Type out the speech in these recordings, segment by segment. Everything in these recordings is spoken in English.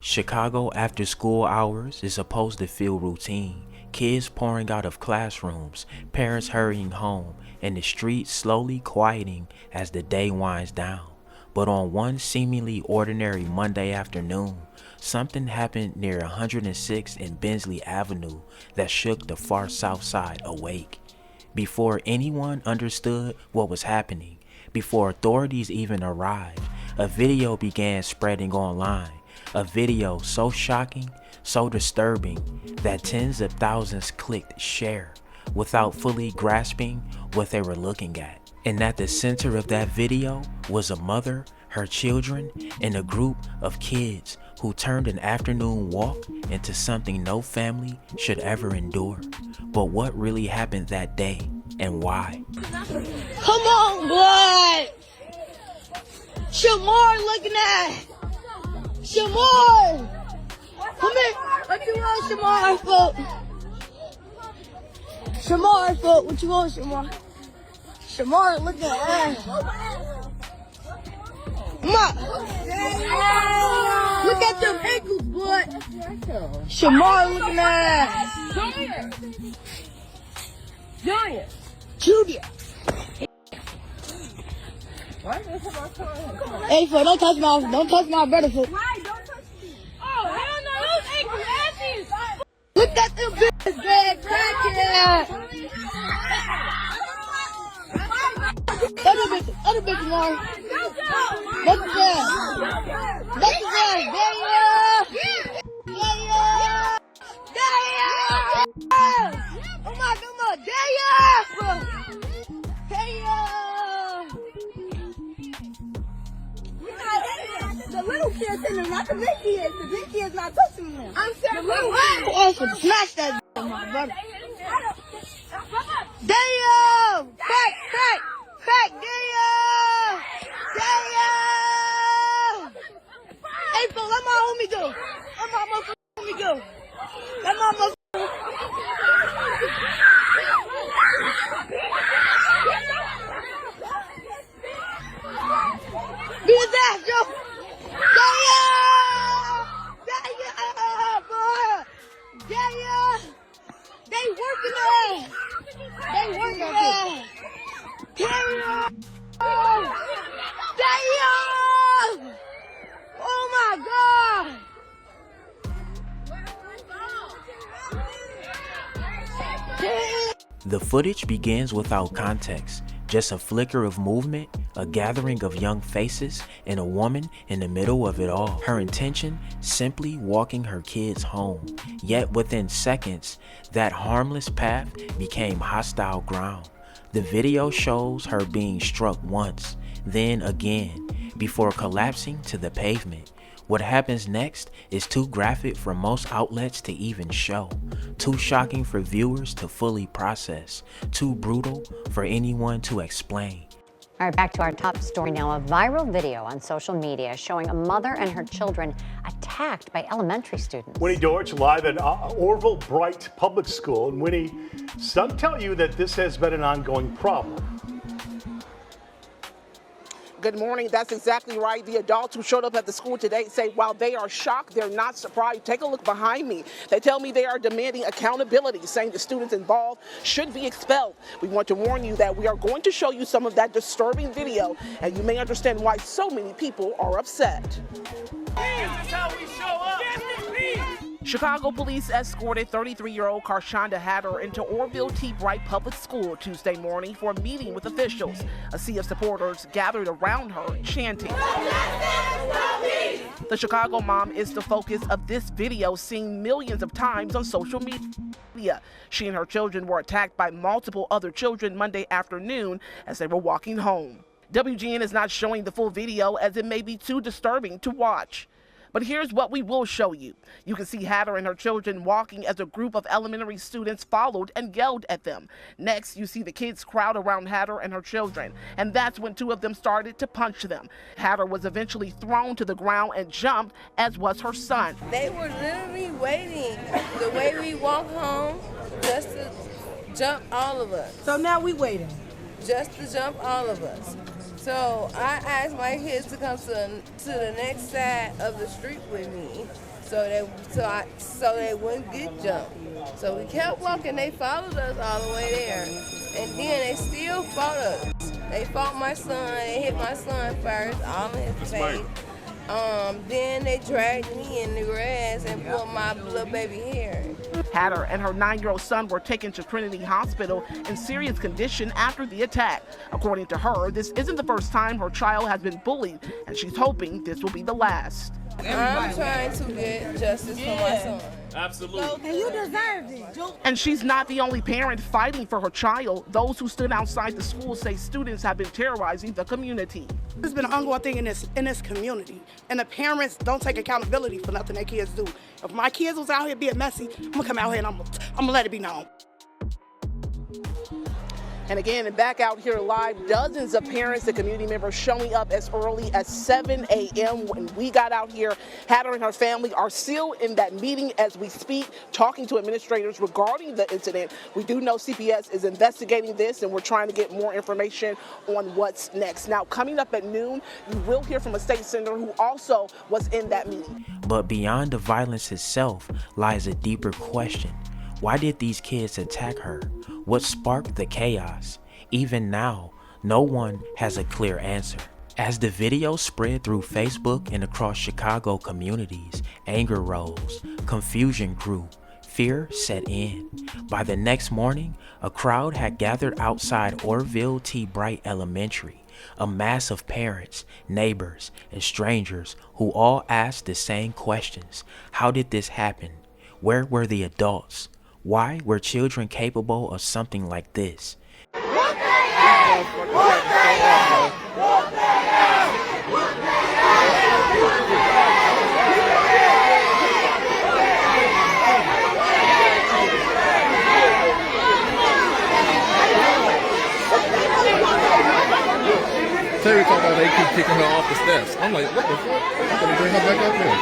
Chicago after school hours is supposed to feel routine. Kids pouring out of classrooms, parents hurrying home, and the streets slowly quieting as the day winds down. But on one seemingly ordinary Monday afternoon, something happened near 106 and Bensley Avenue that shook the far south side awake. Before anyone understood what was happening, before authorities even arrived, a video began spreading online. A video so shocking, so disturbing, that tens of thousands clicked share without fully grasping what they were looking at. And at the center of that video was a mother, her children, and a group of kids who turned an afternoon walk into something no family should ever endure. But what really happened that day and why? Come on, blood! Shamar looking at! Shamar! Come here! What you want, Shamar? Foot? Shamar, foot. What you want, Shamar? Shamar looking at ass. Come on! Look at them ankles, boy! Shamar looking at ass. Junior! Hey, foot, don't touch my brother, foot. Why? Don't touch me. Oh, hell no, those ankle asses. Look at them bitches, bad crackhead. Other bitches, Lauren. What's that? What's that? Oh my God, The little kid's in there, not the big kids. The big kid's not touching them. I'm saying the little kid. I should smash that my brother. Damn! Crack, damn! Hey, fool, let my homie go. Let my motherfucking homie go. Let my motherfucking... Be his ass, yo! Damn, boy! Damn! They working it! They working it! Damn! Damn! Oh my God! The footage begins without context, just a flicker of movement, a gathering of young faces, and a woman in the middle of it all. Her intention, simply walking her kids home. Yet within seconds, that harmless path became hostile ground. The video shows her being struck once, then again, before collapsing to the pavement. What happens next is too graphic for most outlets to even show, too shocking for viewers to fully process, too brutal for anyone to explain. All right, back to our top story now. A viral video on social media showing a mother and her children attacked by elementary students. Winnie Dorch live at Orville Bright Public School. And Winnie, some tell you that this has been an ongoing problem. Good morning. That's exactly right. The adults who showed up at the school today say while they are shocked, they're not surprised. Take a look behind me. They tell me they are demanding accountability, saying the students involved should be expelled. We want to warn you that we are going to show you some of that disturbing video, and you may understand why so many people are upset. This is how we show up. Chicago police escorted 33-year-old Karshonda Hatter into Orville T. Bright Public School Tuesday morning for a meeting with officials. A sea of supporters gathered around her, chanting. The Chicago mom is the focus of this video, seen millions of times on social media. She and her children were attacked by multiple other children Monday afternoon as they were walking home. WGN is not showing the full video as it may be too disturbing to watch. But here's what we will show you. You can see Hatter and her children walking as a group of elementary students followed and yelled at them. Next, you see the kids crowd around Hatter and her children, and that's when two of them started to punch them. Hatter was eventually thrown to the ground and jumped, as was her son. They were literally waiting the way we walk home just to jump all of us. So now we waiting. Just to jump all of us. So I asked my kids to come to the next side of the street with me, so they wouldn't get jumped. So we kept walking. They followed us all the way there, and then they still fought us. They fought my son. They hit my son first, all in his face. Then they dragged me in the grass and pulled my little baby hair. Hatter and her 9-year-old son were taken to Trinity Hospital in serious condition after the attack. According to her, this isn't the first time her child has been bullied, and she's hoping this will be the last. I'm trying to get justice for my son. Absolutely. And you deserve it. And she's not the only parent fighting for her child. Those who stood outside the school say students have been terrorizing the community. It's been an ongoing thing in this community, and the parents don't take accountability for nothing their kids do. If my kids was out here being messy, I'm gonna come out here and I'm gonna let it be known. And again, back out here live, dozens of parents and community members showing up as early as 7 a.m. when we got out here. Hatter and her family are still in that meeting as we speak, talking to administrators regarding the incident. We do know CPS is investigating this, and we're trying to get more information on what's next. Now, coming up at noon, you will hear from a state senator who also was in that meeting. But beyond the violence itself lies a deeper question. Why did these kids attack her? What sparked the chaos? Even now, no one has a clear answer. As the video spread through Facebook and across Chicago communities, anger rose, confusion grew, fear set in. By the next morning, a crowd had gathered outside Orville T. Bright Elementary, a mass of parents, neighbors, and strangers who all asked the same questions. How did this happen? Where were the adults? Why were children capable of something like this? Terry talking about they keep kicking her off the steps. I'm like, what the fuck? I'm gonna bring her back up here.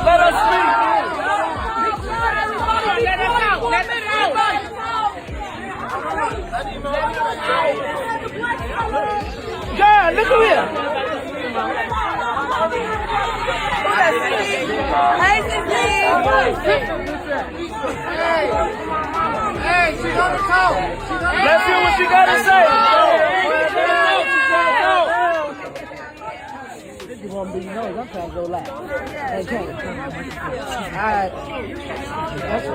Let us speak. God, look at here. Hey, she's on the call. Let's hear what she got to say. You want me to know? I'm trying to go live. Okay. All right. That's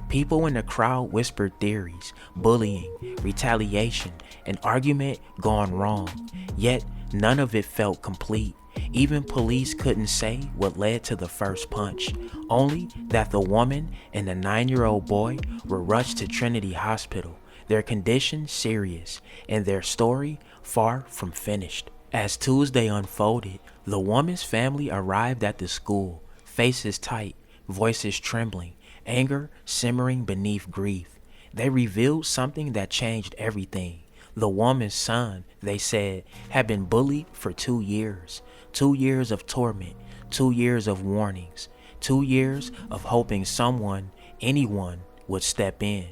People in the crowd whispered theories, bullying, retaliation, an argument gone wrong, yet none of it felt complete. Even police couldn't say what led to the first punch, only that the woman and the 9-year-old boy were rushed to Trinity Hospital, their condition serious, and their story far from finished. As Tuesday unfolded, the woman's family arrived at the school, faces tight, voices trembling, anger simmering beneath grief. They revealed something that changed everything. The woman's son, they said, had been bullied for 2 years. 2 years of torment, 2 years of warnings, 2 years of hoping someone, anyone, would step in.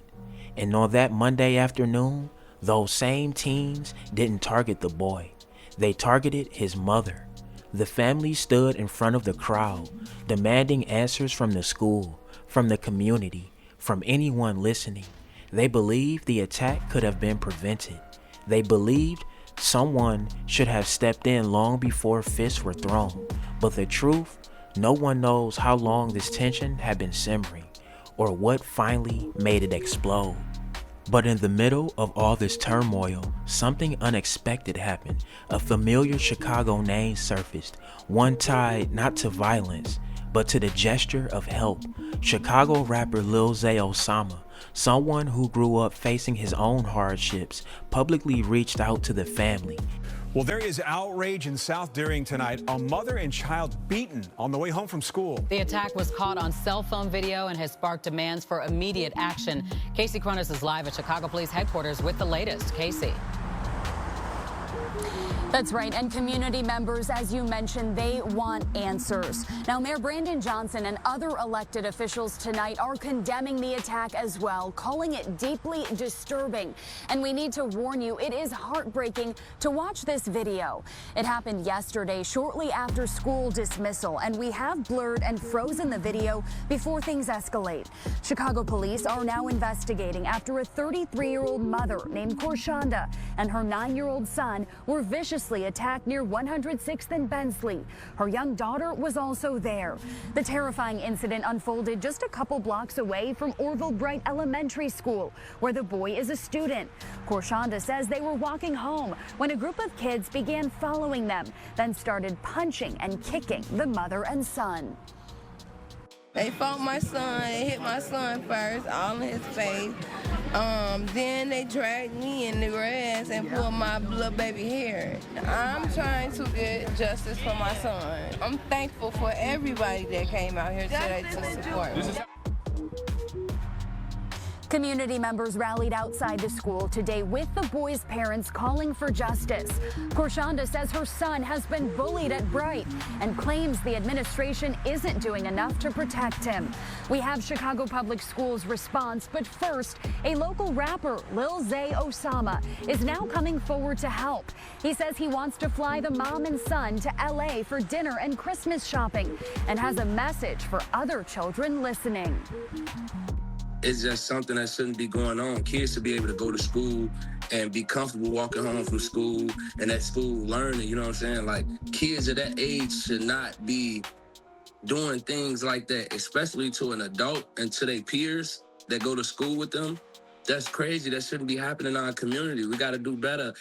And on that Monday afternoon, those same teens didn't target the boy. They targeted his mother. The family stood in front of the crowd, demanding answers from the school, from the community, from anyone listening. They believed the attack could have been prevented. They believed someone should have stepped in long before fists were thrown. But the truth, no one knows how long this tension had been simmering, or what finally made it explode. But in the middle of all this turmoil, something unexpected happened. A familiar Chicago name surfaced, one tied not to violence, but to the gesture of help. Chicago rapper Lil Zay Osama, someone who grew up facing his own hardships, publicly reached out to the family. Well, there is outrage in South Deering tonight. A mother and child beaten on the way home from school. The attack was caught on cell phone video and has sparked demands for immediate action. Casey Cronus is live at Chicago Police Headquarters with the latest. Casey. That's right, and community members, as you mentioned, they want answers. Now, Mayor Brandon Johnson and other elected officials tonight are condemning the attack as well, calling it deeply disturbing. And we need to warn you, it is heartbreaking to watch this video. It happened yesterday, shortly after school dismissal, and we have blurred and frozen the video before things escalate. Chicago police are now investigating after a 33-year-old mother named Korshonda and her 9-year-old son were viciously attacked near 106th and Bensley. Her young daughter was also there. The terrifying incident unfolded just a couple blocks away from Orville Bright Elementary School, where the boy is a student. Korshonda says they were walking home when a group of kids began following them, then started punching and kicking the mother and son. They fought my son, they hit my son first, all in his face. Then they dragged me in the grass and pulled my little baby hair. I'm trying to get justice for my son. I'm thankful for everybody that came out here today to support me. Community members rallied outside the school today with the boys' parents calling for justice. Korshonda says her son has been bullied at Bright and claims the administration isn't doing enough to protect him. We have Chicago Public Schools' response, but first, a local rapper, Lil Zay Osama, is now coming forward to help. He says he wants to fly the mom and son to LA for dinner and Christmas shopping and has a message for other children listening. It's just something that shouldn't be going on. Kids should be able to go to school and be comfortable walking home from school and at school learning, you know what I'm saying? Like, kids at that age should not be doing things like that, especially to an adult and to their peers that go to school with them. That's crazy. That shouldn't be happening in our community. We got to do better.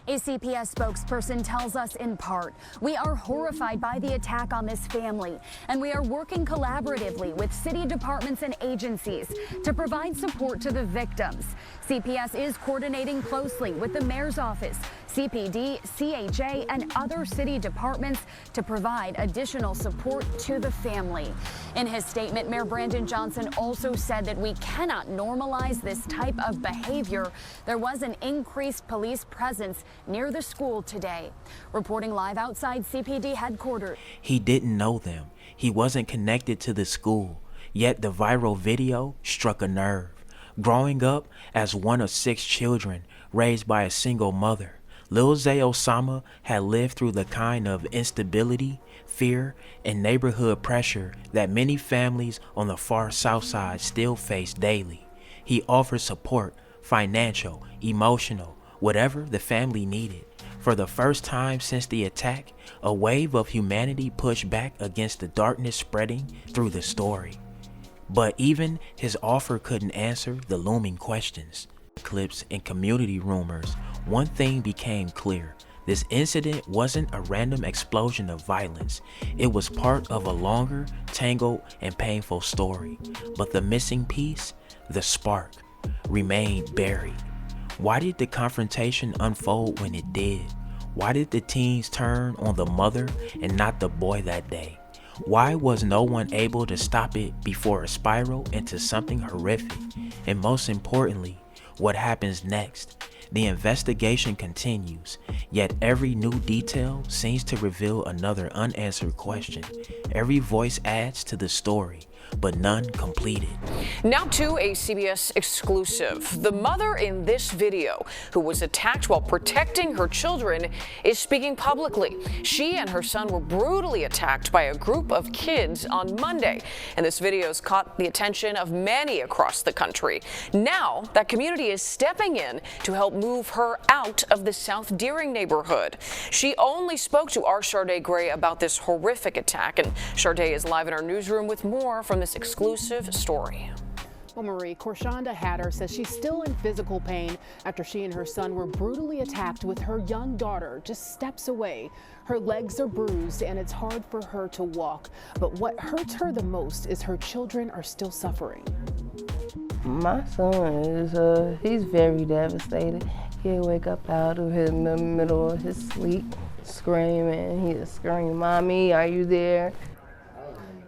A CPS spokesperson tells us in part, we are horrified by the attack on this family, and we are working collaboratively with city departments and agencies to provide support to the victims. CPS is coordinating closely with the mayor's office, CPD, CHA, and other city departments to provide additional support to the family. In his statement, Mayor Brandon Johnson also said that we cannot normalize this type of behavior. There was an increased police presence near the school today. Reporting live outside CPD headquarters. He didn't know them. He wasn't connected to the school. Yet the viral video struck a nerve. Growing up as one of 6 children raised by a single mother, Lil Zay Osama had lived through the kind of instability, fear, and neighborhood pressure that many families on the far south side still face daily. He offered support, financial, emotional, whatever the family needed. For the first time since the attack, a wave of humanity pushed back against the darkness spreading through the story. But even his offer couldn't answer the looming questions. Clips and community rumors, one thing became clear. This incident wasn't a random explosion of violence. It was part of a longer, tangled, and painful story. But the missing piece, the spark, remained buried. Why did the confrontation unfold when it did? Why did the teens turn on the mother and not the boy that day? Why was no one able to stop it before it spiraled into something horrific? And most importantly, what happens next? The investigation continues, yet every new detail seems to reveal another unanswered question. Every voice adds to the story, but none completed. Now to a CBS exclusive. The mother in this video, who was attacked while protecting her children, is speaking publicly. She and her son were brutally attacked by a group of kids on Monday, and this video has caught the attention of many across the country. Now, that community is stepping in to help move her out of the South Deering neighborhood. She only spoke to our Sharday Gray about this horrific attack, and Sharday is live in our newsroom with more from this exclusive story. Well, Marie, Korshonda Hatter says she's still in physical pain after she and her son were brutally attacked with her young daughter just steps away. Her legs are bruised and it's hard for her to walk. But what hurts her the most is her children are still suffering. My son is, he's very devastated. He'll wake up out of the middle of his sleep screaming. He'll scream, "Mommy, are you there?"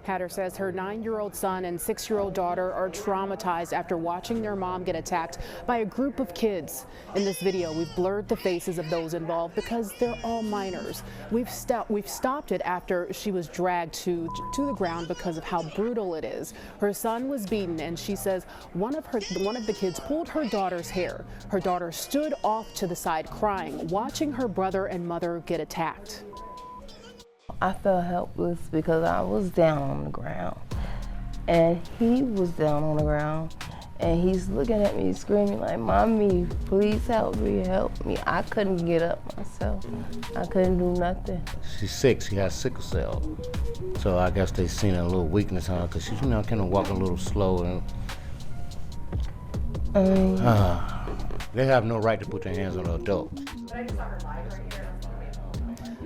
Hatter says her 9-year-old son and 6-year-old daughter are traumatized after watching their mom get attacked by a group of kids. In this video, we've blurred the faces of those involved because they're all minors. We've stopped it after she was dragged to the ground because of how brutal it is. Her son was beaten, and she says one of the kids pulled her daughter's hair. Her daughter stood off to the side crying, watching her brother and mother get attacked. I felt helpless because I was down on the ground and he was down on the ground and he's looking at me screaming like, "Mommy, please help me, help me." I couldn't get up myself. I couldn't do nothing. She's sick, she has sickle cell. So I guess they seen a little weakness on her because she's, kind of walk a little slow. And they have no right to put their hands on an adult.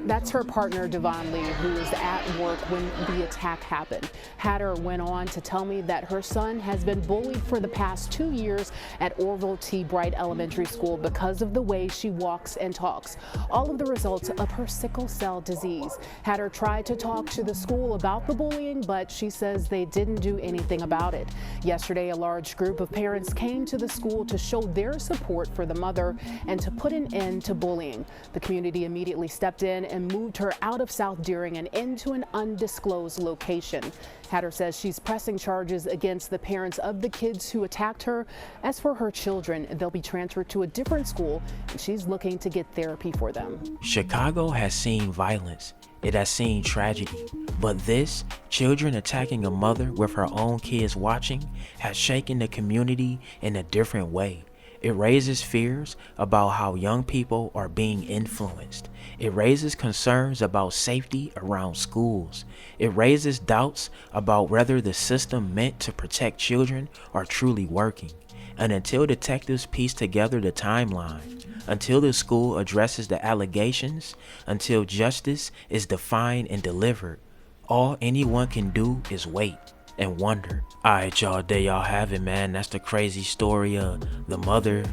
That's her partner, Devon Lee, who was at work when the attack happened. Hatter went on to tell me that her son has been bullied for the past 2 years at Orville T. Bright Elementary School because of the way she walks and talks, all of the results of her sickle cell disease. Hatter tried to talk to the school about the bullying, but she says they didn't do anything about it. Yesterday, a large group of parents came to the school to show their support for the mother and to put an end to bullying. The community immediately stepped in and moved her out of South Deering and into an undisclosed location. Hatter says she's pressing charges against the parents of the kids who attacked her. As for her children, they'll be transferred to a different school, and she's looking to get therapy for them. Chicago has seen violence. It has seen tragedy. But this, children attacking a mother with her own kids watching, has shaken the community in a different way. It raises fears about how young people are being influenced. It raises concerns about safety around schools. It raises doubts about whether the system meant to protect children are truly working. And until detectives piece together the timeline, until the school addresses the allegations, until justice is defined and delivered, all anyone can do is wait and wonder. Alright, y'all, there y'all have it, man. That's the crazy story of the mother,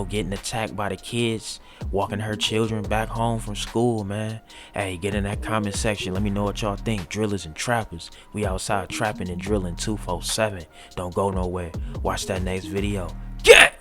getting attacked by the kids, walking her children back home from school, man. Hey, get in that comment section. Let me know what y'all think. Drillers and trappers, we outside trapping and drilling 247. Don't go nowhere. Watch that next video. Get!